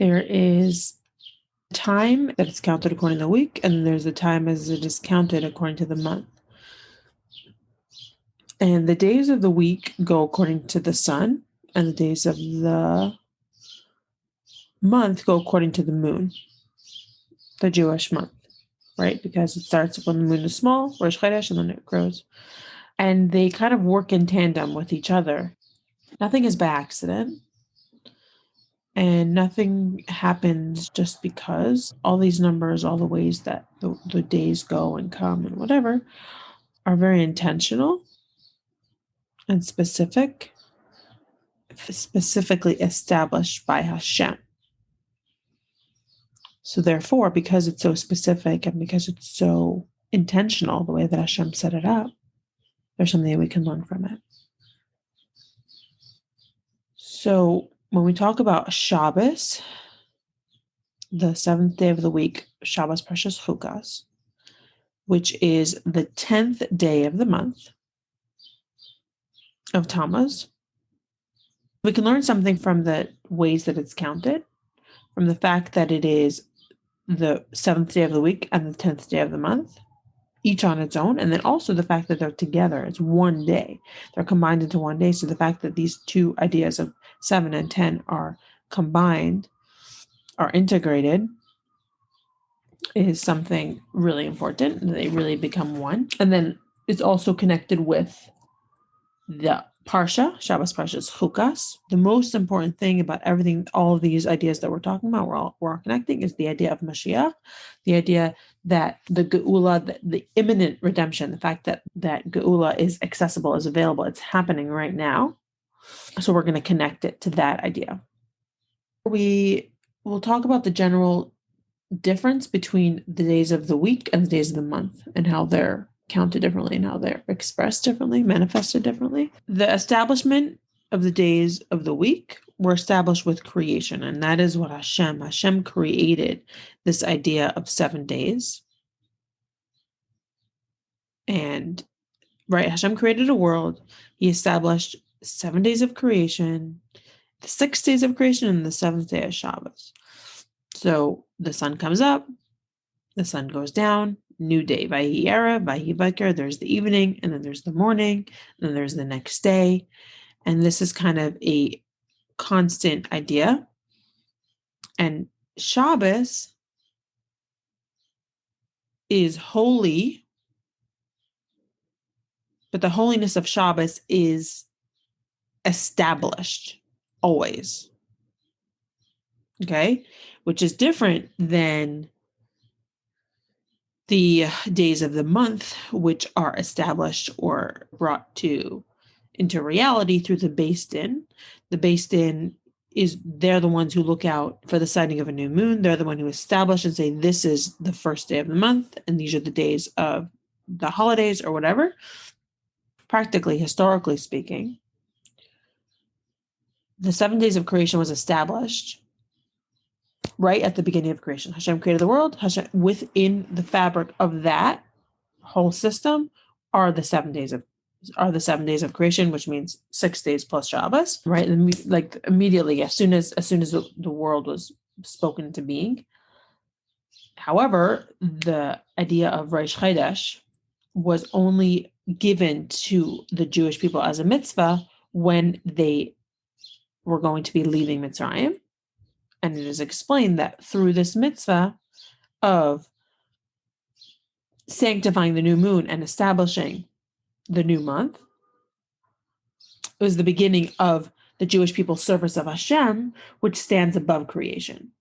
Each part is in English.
There is time that is counted according to the week, and there's a time as it is counted according to the month. And the days of the week go according to the sun, and the days of the month go according to the moon, the Jewish month, right? Because it starts when the moon is small, Rosh Chodesh, and then it grows. And they kind of work in tandem with each other. Nothing is by accident. And nothing happens just because. All these numbers, all the ways that the days go and come and whatever, are very intentional and specifically established by Hashem. So therefore, because it's so specific and because it's so intentional, the way that Hashem set it up, there's something that we can learn from it. So when we talk about Shabbos, the seventh day of the week, Shabbos Parshas Chukas, which is the 10th day of the month of Tammuz, we can learn something from the ways that it's counted, from the fact that it is the 7th day of the week and the 10th day of the month, each on its own, and then also the fact that they're together. It's one day. They're combined into one day. So the fact that these two ideas of 7 and 10 are combined, are integrated, is something really important. They really become one. And then it's also connected with the Parsha, Shabbos Parshas Chukas. The most important thing about everything, all of these ideas that we're talking about, we're all connecting, is the idea of Mashiach, the idea that the Geula, the imminent redemption, the fact that Geula is accessible, is available, it's happening right now. So we're going to connect it to that idea. We will talk about the general difference between the days of the week and the days of the month and how they're counted differently and how they're expressed differently, manifested differently. The establishment of the days of the week were established with creation, and that is what Hashem created this idea of 7 days. And right, Hashem created a world. He established 7 days of creation, the 6 days of creation, and the 7th day of Shabbos. So the sun comes up, the sun goes down, new day, Vayhi Erev, Vayhi Boker, there's the evening, and then there's the morning, and then there's the next day. And this is kind of a constant idea. And Shabbos is holy, but the holiness of Shabbos is established always. Okay? Which is different than the days of the month, which are established or brought into reality through the Beis Din. The Beis Din they're the ones who look out for the sighting of a new moon. They're the one who establish and say, this is the first day of the month, and these are the days of the holidays or whatever. Practically, historically speaking, the 7 days of creation was established right at the beginning of creation. Hashem created the world. Hashem, within the fabric of that whole system are the 7 days of creation, which means 6 days plus Shabbos, right? And like immediately, as soon as the world was spoken into being. However, the idea of Rosh Chodesh was only given to the Jewish people as a mitzvah when they were going to be leaving Mitzrayim. And it is explained that through this mitzvah of sanctifying the new moon and establishing the new month, it was the beginning of the Jewish people's service of Hashem, which stands above creation.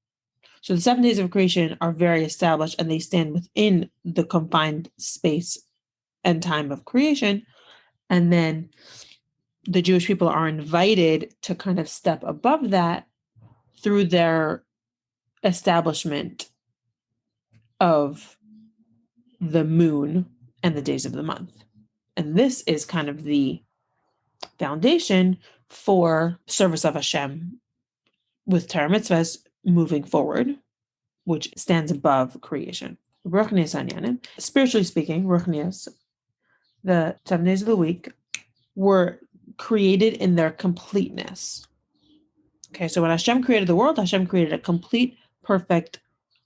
So the 7 days of creation are very established, and they stand within the confined space and time of creation. And then the Jewish people are invited to kind of step above that through their establishment of the moon and the days of the month. And this is kind of the foundation for service of Hashem with Torah mitzvahs moving forward, which stands above creation. Spiritually speaking, Ruchnias, the 7 days of the week, were created in their completeness. Okay, so when Hashem created the world, Hashem created a complete, perfect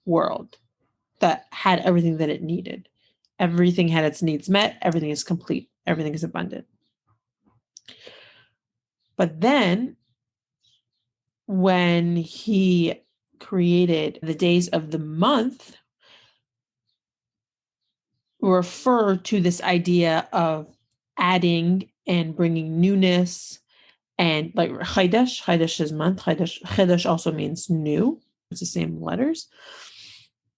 world that had everything that it needed. Everything had its needs met. Everything is complete. Everything is abundant. But then when he created the days of the month, refer to this idea of adding and bringing newness, and like Chaydash is month. Chaydash also means new. It's the same letters.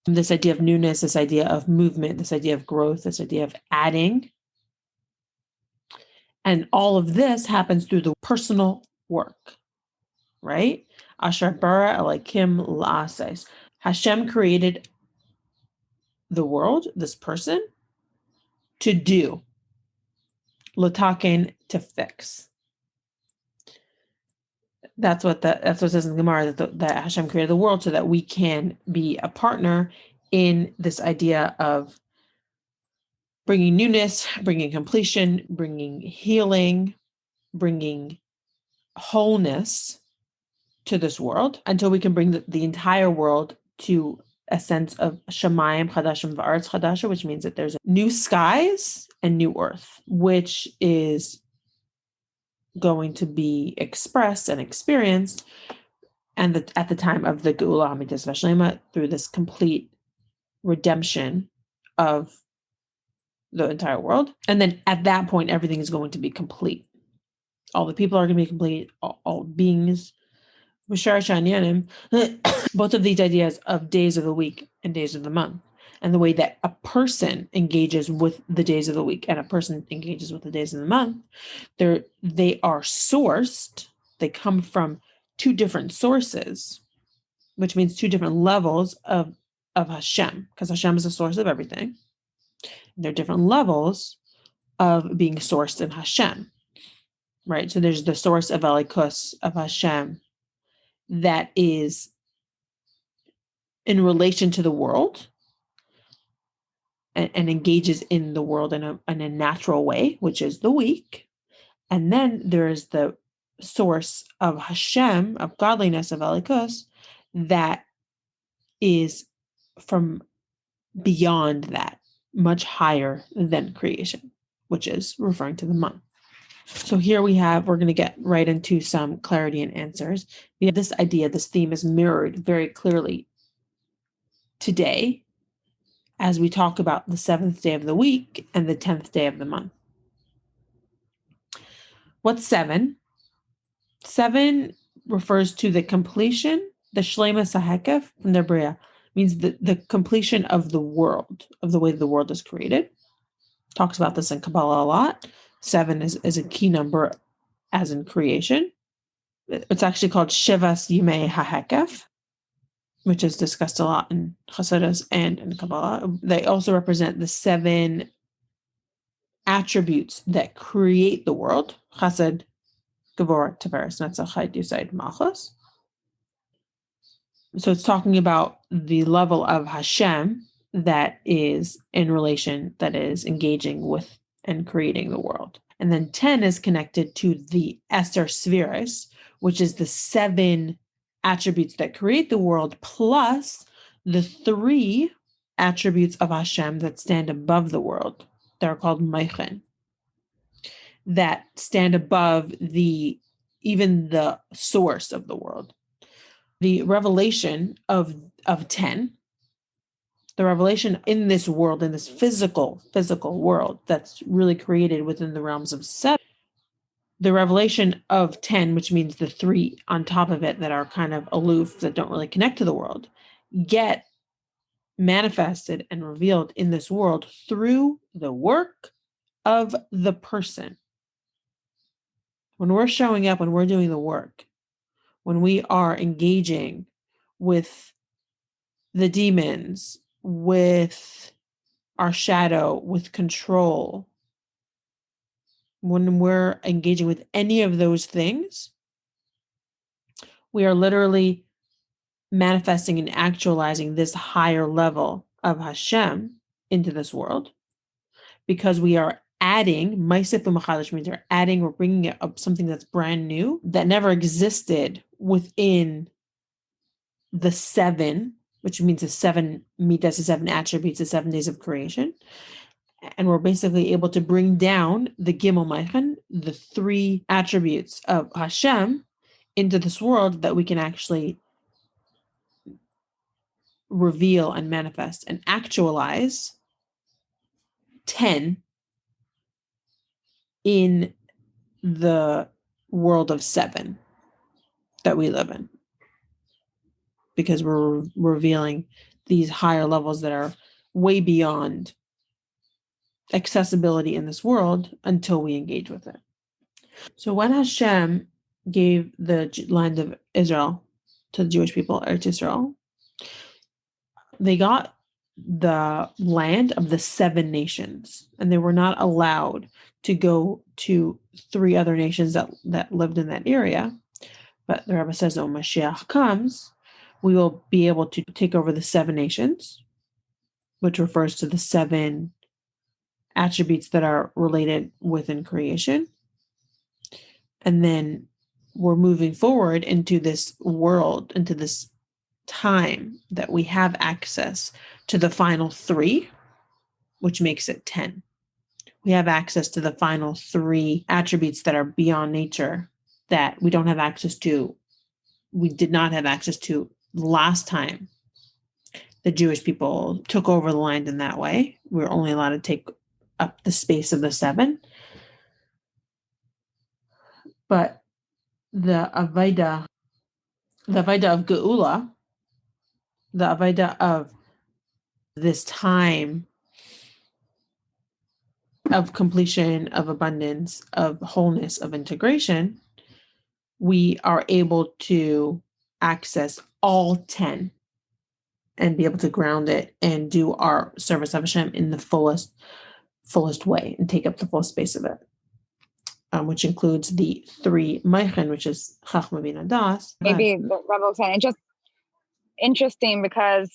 This idea of newness, this idea of movement, this idea of growth, this idea of adding. And all of this happens through the personal work, right? Asher bara Elokim la'ases. Hashem created the world, this person, to do. Lataken, to fix. That's what it says in the Gemara, that Hashem created the world so that we can be a partner in this idea of bringing newness, bringing completion, bringing healing, bringing wholeness to this world, until we can bring the entire world to a sense of Shamayim Chadashim V'Aretz Chadasha, which means that there's new skies and new earth, which is going to be expressed and experienced, and at the time of the Geula Hamitis Vashlema, through this complete redemption of the entire world. And then at that point, everything is going to be complete. All the people are going to be complete, all beings. Both of these ideas of days of the week and days of the month, and the way that a person engages with the days of the week and a person engages with the days of the month, they are sourced, they come from two different sources, which means two different levels of Hashem, because Hashem is the source of everything. There are different levels of being sourced in Hashem, right? So there's the source of Elikos, of Hashem, that is in relation to the world and engages in the world in a natural way, which is the week. And then there's the source of Hashem, of godliness, of Elikos, that is from beyond that, much higher than creation, which is referring to the month. So here we're going to get right into some clarity and answers. We have this idea, this theme is mirrored very clearly today as we talk about the 7th day of the week and the 10th day of the month. What's 7? 7 refers to the completion, the Shlema Sahekef from the Bria, means the completion of the world, of the way the world is created. Talks about this in Kabbalah a lot. 7 is a key number as in creation. It's actually called Shivas Yimei HaHekef, which is discussed a lot in Chassidus and in Kabbalah. They also represent the 7 attributes that create the world. Chesed, Gevurah, Tiferes, Netzach, Chayt, Yesod, Malchus. So it's talking about the level of Hashem that is in relation, that is engaging with and creating the world. And then 10 is connected to the Eser Sfiros, which is the 7 attributes that create the world, plus the 3 attributes of Hashem that stand above the world. They're called Meichen, that stand above even the source of the world. The revelation of 10, the revelation in this world, in this physical world that's really created within the realms of 7, the revelation of 10, which means the 3 on top of it that are kind of aloof, that don't really connect to the world, get manifested and revealed in this world through the work of the person. When we're showing up, when we're doing the work, when we are engaging with the demons, with our shadow, with control, when we're engaging with any of those things, we are literally manifesting and actualizing this higher level of Hashem into this world, because we are adding, Maisif Machalish means they're adding or bringing it up something that's brand new that never existed within the 7, which means the 7 midas, the 7 attributes, the 7 days of creation. And we're basically able to bring down the Gimel Meichen, the 3 attributes of Hashem, into this world that we can actually reveal and manifest and actualize 10 in the world of 7 that we live in, because we're revealing these higher levels that are way beyond accessibility in this world until we engage with it. So when Hashem gave the land of Israel to the Jewish people, Eretz Israel, they got the land of the 7 nations, and they were not allowed to go to 3 other nations that lived in that area. But the Rebbe says, when Mashiach comes, we will be able to take over the 7 nations, which refers to the 7 attributes that are related within creation. And then we're moving forward into this world, into this time that we have access to the final 3, which makes it 10. We have access to the final 3 attributes that are beyond nature that we don't have access to. We did not have access to last time the Jewish people took over the land in that way. We were only allowed to take up the space of the 7. But the Avaida of Geula, the Avaida of this time of completion, of abundance, of wholeness, of integration, we are able to access all 10 and be able to ground it and do our service of Hashem in the fullest way and take up the full space of it, which includes the 3 Meichen, which is Chachma Bina Das. Maybe the Rebbe was saying, it's just interesting because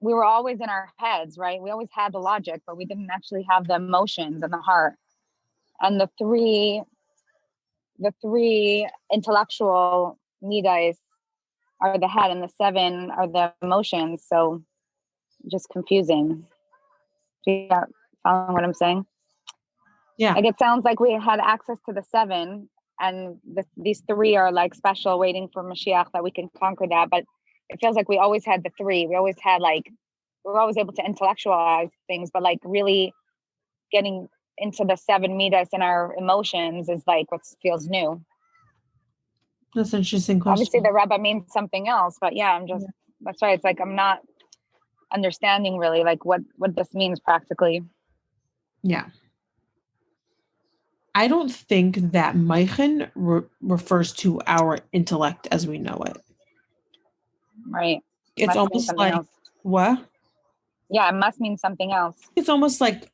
we were always in our heads, right? We always had the logic, but we didn't actually have the emotions and the heart. And the three intellectual midas are the head, and the 7 are the emotions. So just confusing. Do you follow what I'm saying? Yeah. Like, it sounds like we had access to the 7, and these 3 are like special, waiting for Mashiach that we can conquer that. But it feels like we always had the 3. We always had we were always able to intellectualize things, but like really getting into the 7 midas in our emotions is like what feels new. That's an interesting question. Obviously the Rebbe means something else, but that's right. It's like I'm not understanding really like what this means practically. Yeah. I don't think that Meichen refers to our intellect as we know it. Right. It's almost like else. What? Yeah, it must mean something else. It's almost like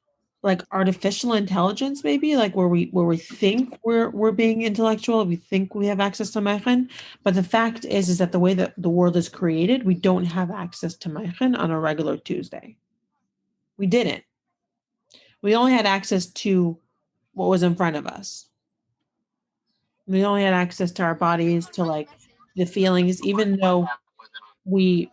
artificial intelligence, maybe, like where we think we're being intellectual, we think we have access to Meichen, but the fact is that the way that the world is created, we don't have access to Meichen on a regular Tuesday. We didn't. We only had access to what was in front of us. We only had access to our bodies, to like the feelings, even though we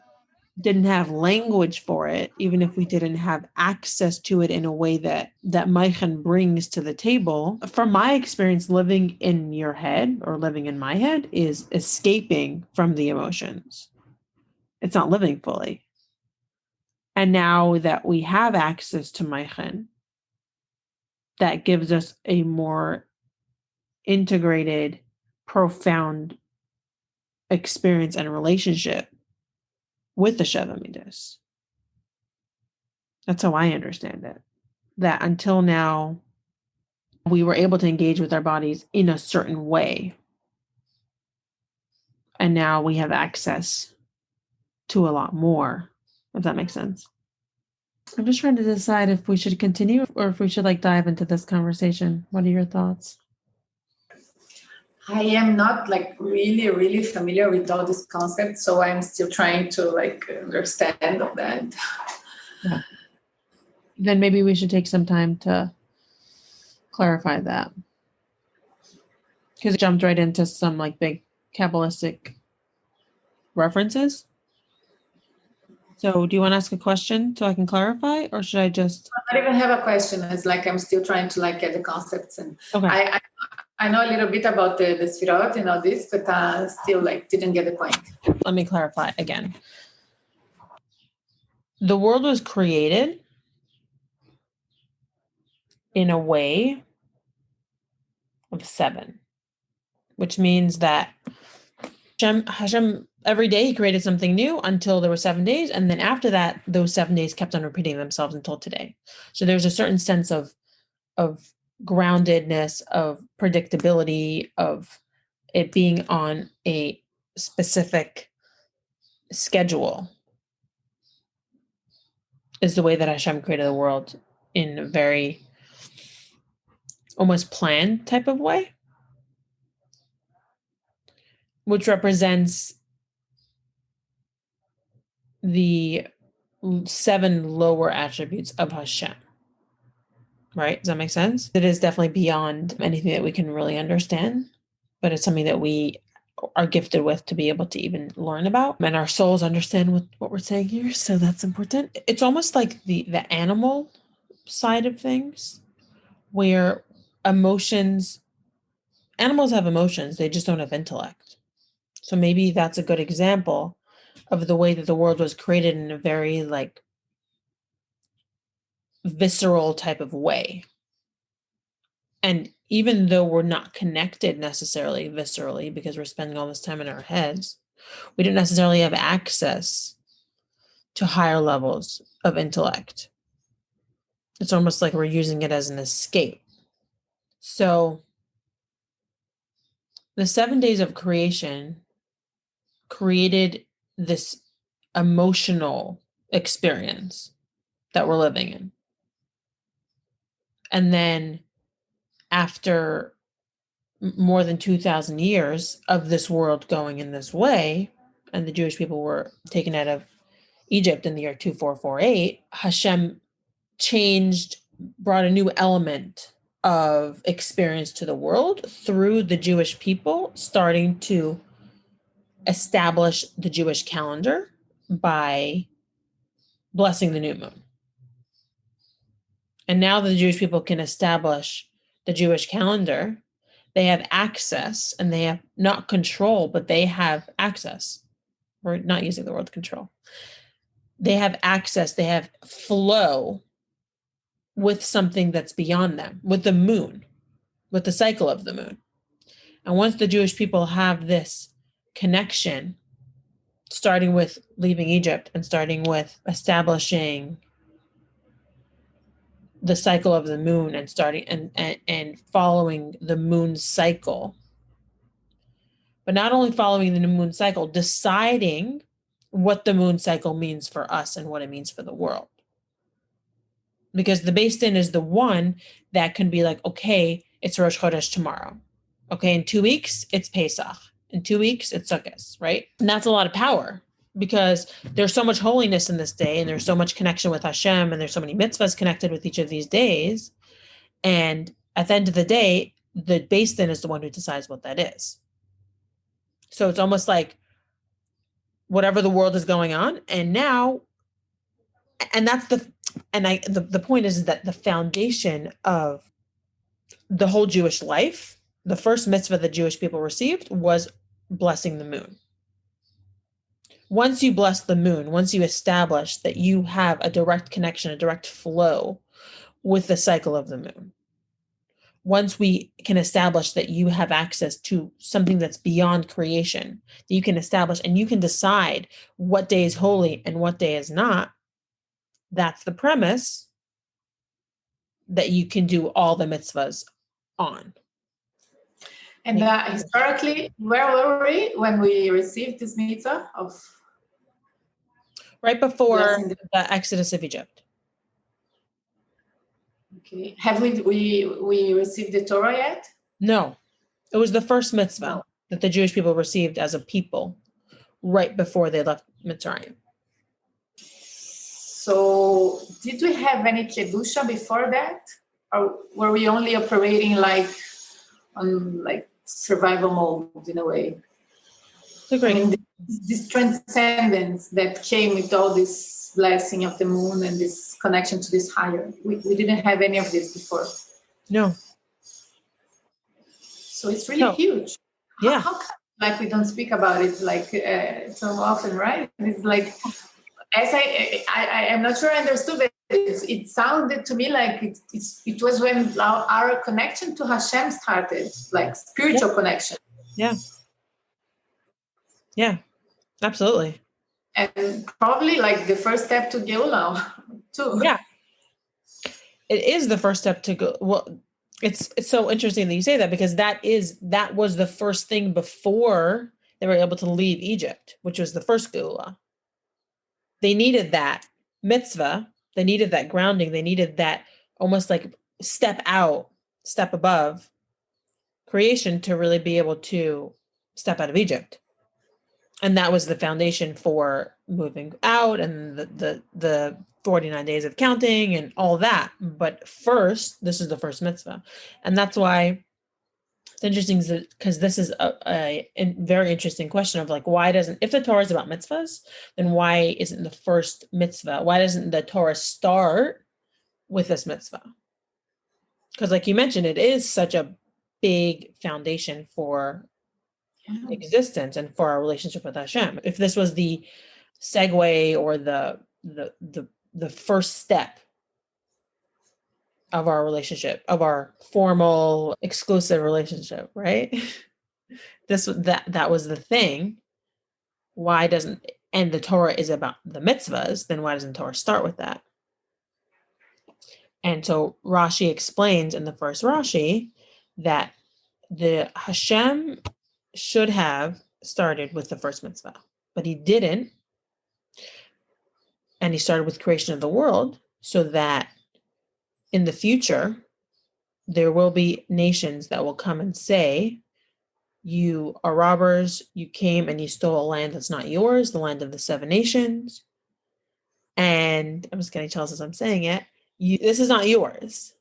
didn't have language for it, even if we didn't have access to it in a way that Meichen brings to the table. From my experience, living in your head or living in my head is escaping from the emotions. It's not living fully. And now that we have access to Meichen, that gives us a more integrated, profound experience and relationship with the Sheva Midas. That's how I understand it. That until now, we were able to engage with our bodies in a certain way. And now we have access to a lot more, if that makes sense. I'm just trying to decide if we should continue or if we should dive into this conversation. What are your thoughts? I am not really, really familiar with all these concepts, so I'm still trying to understand all that. Yeah. Then maybe we should take some time to clarify that. Because it jumped right into some like big Kabbalistic references. So do you want to ask a question so I can clarify, or should I just? I don't even have a question. It's like I'm still trying to like get the concepts, and Okay. I know a little bit about the Sfirot and all this, but still like didn't get the point. Let me clarify again. The world was created in a way of 7, which means that Hashem every day he created something new until there were 7 days, and then after that, those 7 days kept on repeating themselves until today. So there's a certain sense of groundedness, of predictability, of it being on a specific schedule. Is the way that Hashem created the world in a very almost planned type of way, which represents the 7 lower attributes of Hashem. Right? Does that make sense? It is definitely beyond anything that we can really understand, but it's something that we are gifted with to be able to even learn about. And our souls understand what we're saying here. So that's important. It's almost like the animal side of things, where animals have emotions, they just don't have intellect. So maybe that's a good example of the way that the world was created in a very like visceral type of way. And even though we're not connected necessarily viscerally because we're spending all this time in our heads, we don't necessarily have access to higher levels of intellect. It's almost like we're using it as an escape. So the 7 days of creation created this emotional experience that we're living in. And then after more than 2,000 years of this world going in this way, and the Jewish people were taken out of Egypt in the year 2448, Hashem brought a new element of experience to the world through the Jewish people starting to establish the Jewish calendar by blessing the new moon. And now that the Jewish people can establish the Jewish calendar, they have access, and they have not control, but they have access. We're not using the word control. They have access, they have flow with something that's beyond them, with the moon, with the cycle of the moon. And once the Jewish people have this connection, starting with leaving Egypt and starting with establishing the cycle of the moon and starting and following the moon's cycle, but not only following the moon cycle, deciding what the moon cycle means for us and what it means for the world. Because the Beis Din is the one that can be like, okay, it's Rosh Chodesh tomorrow. Okay, in 2 weeks, it's Pesach. In 2 weeks, it's Chukas, right? And that's a lot of power, because there's so much holiness in this day, and there's so much connection with Hashem, and there's so many mitzvahs connected with each of these days. And at the end of the day, the Beis Din is the one who decides what that is. So it's almost like whatever the world is going on, and now, and that's the point is that the foundation of the whole Jewish life, the first mitzvah the Jewish people received was blessing the moon. Once you bless the moon, once you establish that you have a direct connection, a direct flow with the cycle of the moon, once we can establish that you have access to something that's beyond creation, that you can establish and you can decide what day is holy and what day is not, that's the premise that you can do all the mitzvahs on. And historically, where were we when we received this mitzvah of? Right before the Exodus of Egypt. Okay. Have we received the Torah yet? No. It was the first mitzvah that the Jewish people received as a people right before they left Mitzrayim. So did we have any Kedusha before that? or were we only operating like on like survival mode in a way? It's great. I mean, this transcendence that came with all this blessing of the moon and this connection to this higher. We didn't have any of this before. No. So it's really huge. Yeah. How come, like, we don't speak about it like so often, right? It's like, as I am not sure I understood it. It sounded to me like it was when our connection to Hashem started, like spiritual connection. Yeah. Yeah, absolutely. And probably like the first step to Geulah too. Yeah. It is the first step to go. Well, it's so interesting that you say that, because that was the first thing before they were able to leave Egypt, which was the first Geulah. They needed that mitzvah. They needed that grounding. They needed that almost like step above creation to really be able to step out of Egypt. And that was the foundation for moving out and the 49 days of counting and all that. But first, this is the first mitzvah. And that's why it's interesting, because this is a very interesting question of like, why doesn't, if the Torah is about mitzvahs, then why isn't the first mitzvah, why doesn't the Torah start with this mitzvah? Because like you mentioned, it is such a big foundation for existence and for our relationship with Hashem. If this was the segue or the first step of our relationship, of our formal exclusive relationship, right? That was the thing. Why doesn't, and the Torah is about the mitzvahs, then why doesn't Torah start with that? And so Rashi explains in the first Rashi that the Hashem should have started with the first mitzvah, but he didn't. And he started with creation of the world so that in the future, there will be nations that will come and say, you are robbers, you came and you stole a land that's not yours, the land of the 7 nations. And I'm just going to tell us as I'm saying it, this is not yours.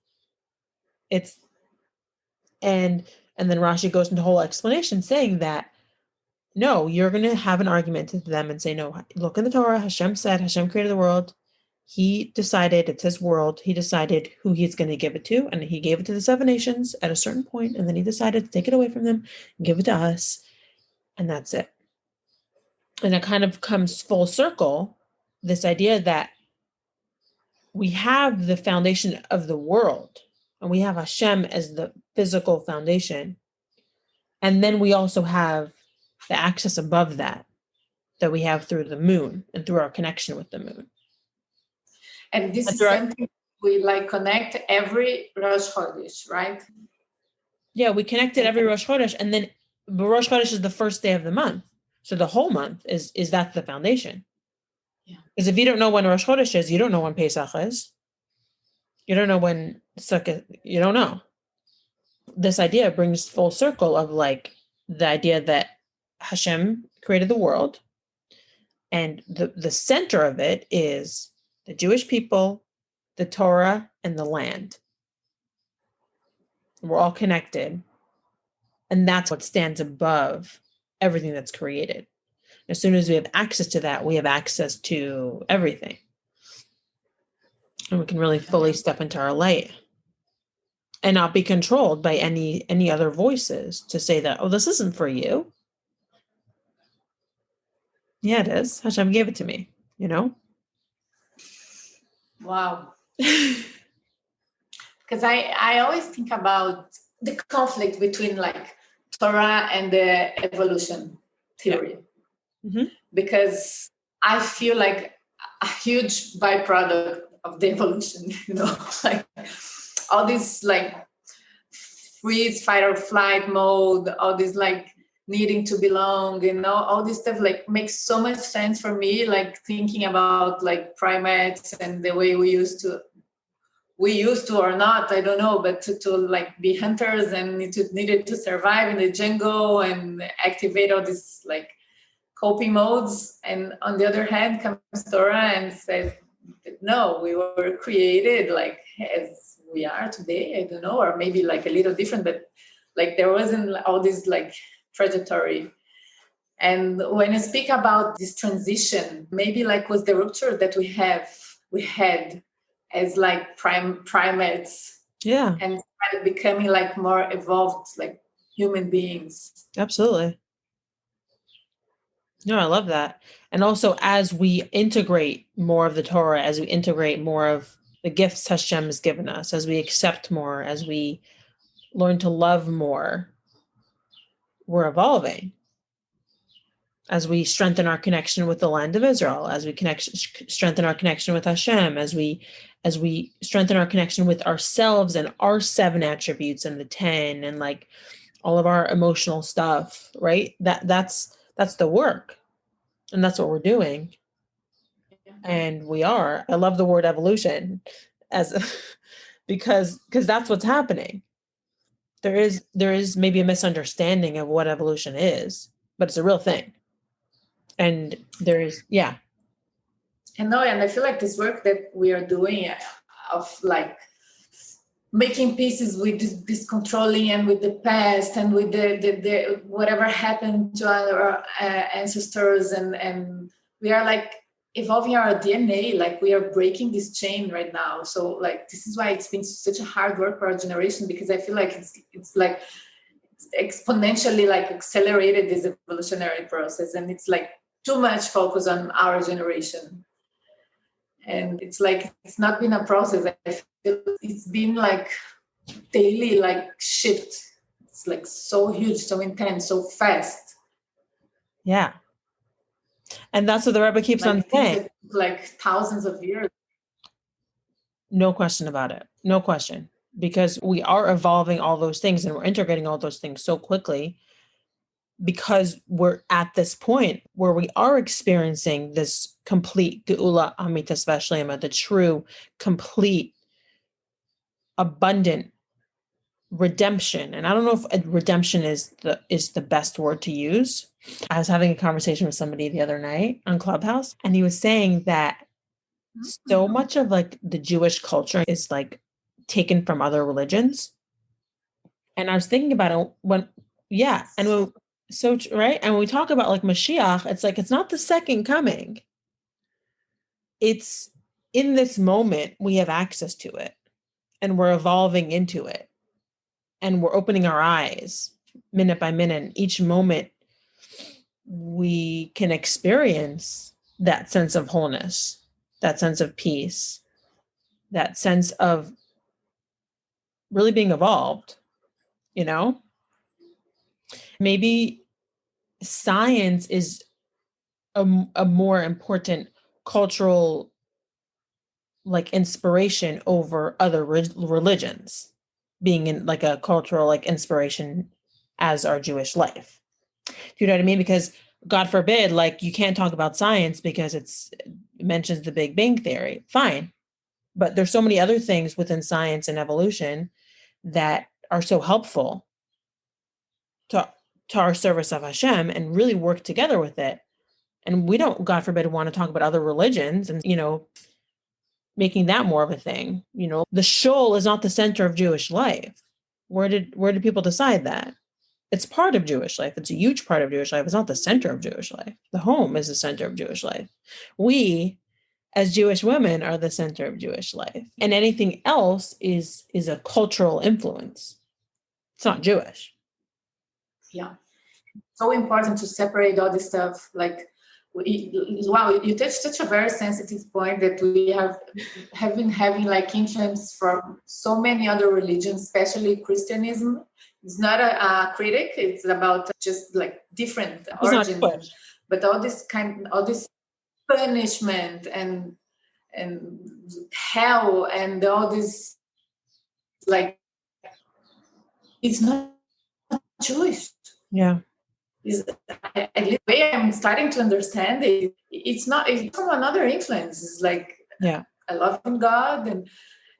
And then Rashi goes into a whole explanation saying that, no, you're going to have an argument to them and say, no, look in the Torah, Hashem said, Hashem created the world. He decided, it's his world. He decided who he's going to give it to. And he gave it to the 7 nations at a certain point. And then he decided to take it away from them and give it to us. And that's it. And it kind of comes full circle, this idea that we have the foundation of the world and we have Hashem as the physical foundation. And then we also have the access above that we have through the moon and through our connection with the moon. And this is something we like connect every Rosh Chodesh, right? Yeah, we connect it every Rosh Chodesh, and then Rosh Chodesh is the first day of the month. So the whole month is that the foundation. Yeah. Because if you don't know when Rosh Chodesh is, you don't know when Pesach is. You don't know when Sukkot, you don't know. This idea brings full circle of like the idea that Hashem created the world, and the center of it is the Jewish people, the Torah, and the land. We're all connected. And that's what stands above everything that's created. As soon as we have access to that, we have access to everything. And we can really fully step into our light and not be controlled by any other voices to say that, oh, this isn't for you. Yeah, it is. Hashem gave it to me, you know? Wow. Because I always think about the conflict between like Torah and the evolution theory. Yeah. Mm-hmm. Because I feel like a huge byproduct of the evolution, you know, like all this like freeze, fight or flight mode, all this like needing to belong, you know, all this stuff like makes so much sense for me, like thinking about like primates and the way we used to or not, I don't know, but to like be hunters and needed to survive in the jungle and activate all these like coping modes. And on the other hand comes Torah and says, no, we were created like as we are today. I don't know, or maybe like a little different, but like there wasn't all this like trajectory. And when I speak about this transition, maybe like was the rupture that we had as like primates. Yeah. And kind of becoming like more evolved, like human beings. Absolutely. No, I love that. And also, as we integrate more of the Torah, as we integrate more of the gifts Hashem has given us, as we accept more, as we learn to love more, we're evolving. As we strengthen our connection with the land of Israel, as we strengthen our connection with Hashem, as we strengthen our connection with ourselves and our 7 attributes and the 10 and like all of our emotional stuff, right? That's the work. And that's what we're doing. And I love the word evolution because that's what's happening. There is maybe a misunderstanding of what evolution is, but it's a real thing. And there is, yeah. And I feel like this work that we are doing of like making pieces with this controlling and with the past and with the whatever happened to our ancestors, and we are like evolving our DNA, like we are breaking this chain right now. So like this is why it's been such a hard work for our generation, because I feel like it's like exponentially like accelerated this evolutionary process, and it's like too much focus on our generation. And it's like it's not been a process. I feel it's been like daily like shift. It's like so huge, so intense, so fast. Yeah. And that's what the Rebbe keeps on saying. Like thousands of years. No question about it. No question. Because we are evolving all those things and we're integrating all those things so quickly, because we're at this point where we are experiencing this complete geula amitas v'shlema, the true, complete, abundant redemption. And I don't know if redemption is the best word to use. I was having a conversation with somebody the other night on Clubhouse, and he was saying that so much of like the Jewish culture is like taken from other religions. And I was thinking about it right. And when we talk about like Mashiach, it's like, it's not the second coming. It's in this moment, we have access to it and we're evolving into it. And we're opening our eyes minute by minute. And each moment we can experience that sense of wholeness, that sense of peace, that sense of really being evolved, you know? Maybe science is a more important cultural like inspiration over other religions, being in like a cultural like inspiration as our Jewish life. Do you know what I mean? Because God forbid, like you can't talk about science because it mentions the Big Bang Theory. Fine. But there's so many other things within science and evolution that are so helpful to our service of Hashem and really work together with it. And we don't, God forbid, want to talk about other religions and, you know, making that more of a thing. You know, the shul is not the center of Jewish life. Where did people decide that? It's part of Jewish life. It's a huge part of Jewish life. It's not the center of Jewish life. The home is the center of Jewish life. We, as Jewish women, are the center of Jewish life. And anything else is a cultural influence. It's not Jewish. Yeah. So important to separate all this stuff. Like, you touched such a very sensitive point that we have been having like influence from so many other religions, especially Christianism. It's not a critic. It's about just like different origins. But all this punishment and hell and all this, like, it's not Jewish. Yeah. At least the way I'm starting to understand it, it's from another influence. It's like a loving God and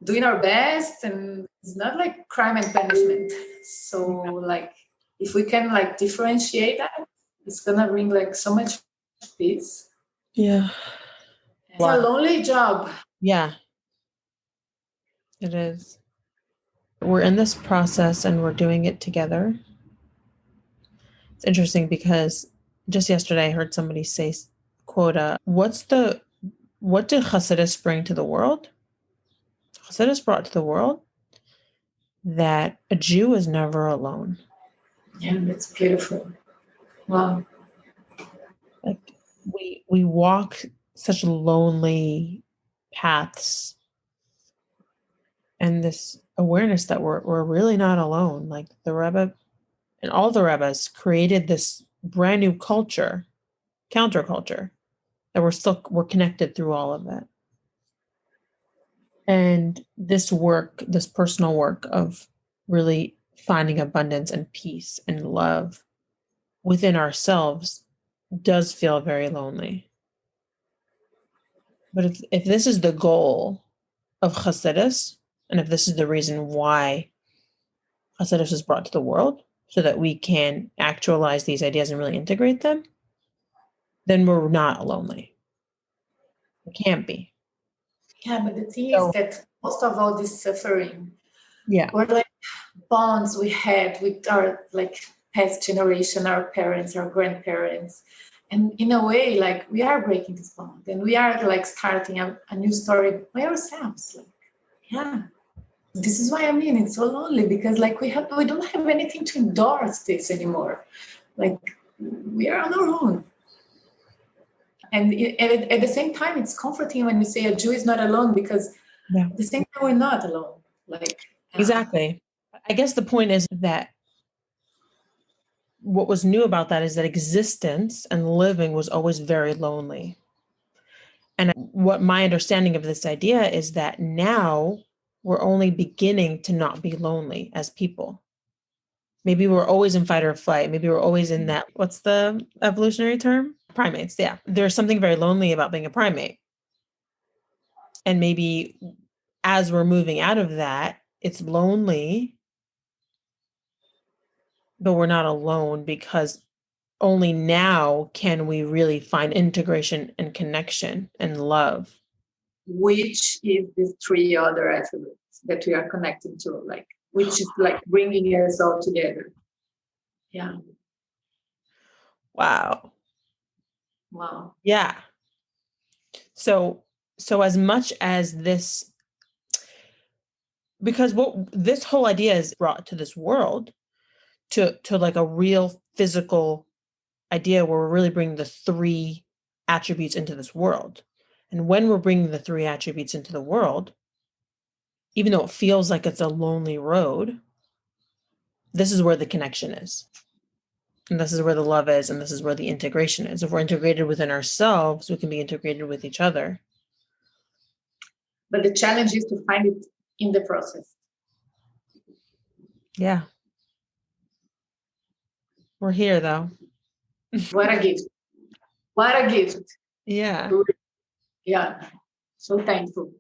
doing our best, and it's not like crime and punishment. So like if we can like differentiate that, it's gonna bring like so much peace. Yeah. It's a lonely job. Yeah. It is. We're in this process and we're doing it together. It's interesting because just yesterday I heard somebody say, quote, what did Hasidus bring to the world? Hasidus brought to the world that a Jew is never alone. Yeah, that's beautiful. Wow. Like we walk such lonely paths, and this awareness that we're really not alone. Like the Rebbe and all the Rebbes created this brand new culture, counterculture, that we're connected through all of it. And this work, this personal work of really finding abundance and peace and love within ourselves does feel very lonely. But if this is the goal of Hasidus, and if this is the reason why Hasidus is brought to the world, so that we can actualize these ideas and really integrate them, then we're not lonely. We can't be. Yeah, but the thing is that most of all this suffering, were like bonds we had with our like past generation, our parents, our grandparents. And in a way, like we are breaking this bond and we are like starting a new story by ourselves. Like, yeah. This is why I mean it's so lonely, because like we don't have anything to endorse this anymore. Like we are on our own. And at the same time, it's comforting when you say a Jew is not alone, because at the same time we're not alone. Like exactly. I guess the point is that what was new about that is that existence and living was always very lonely. And what my understanding of this idea is that now we're only beginning to not be lonely as people. Maybe we're always in fight or flight. Maybe we're always in that, what's the evolutionary term? Primates. Yeah. There's something very lonely about being a primate. And maybe as we're moving out of that, it's lonely, but we're not alone, because only now can we really find integration and connection and love. Which is these three other attributes that we are connecting to, like, which is like bringing us all together. Yeah. Wow. Yeah. So as much as this, because what this whole idea is brought to this world, to like a real physical idea where we're really bringing the three attributes into this world. And when we're bringing the three attributes into the world, even though it feels like it's a lonely road, this is where the connection is. And this is where the love is, and this is where the integration is. If we're integrated within ourselves, we can be integrated with each other. But the challenge is to find it in the process. Yeah. We're here, though. What a gift. What a gift. Yeah. Yeah. So thankful.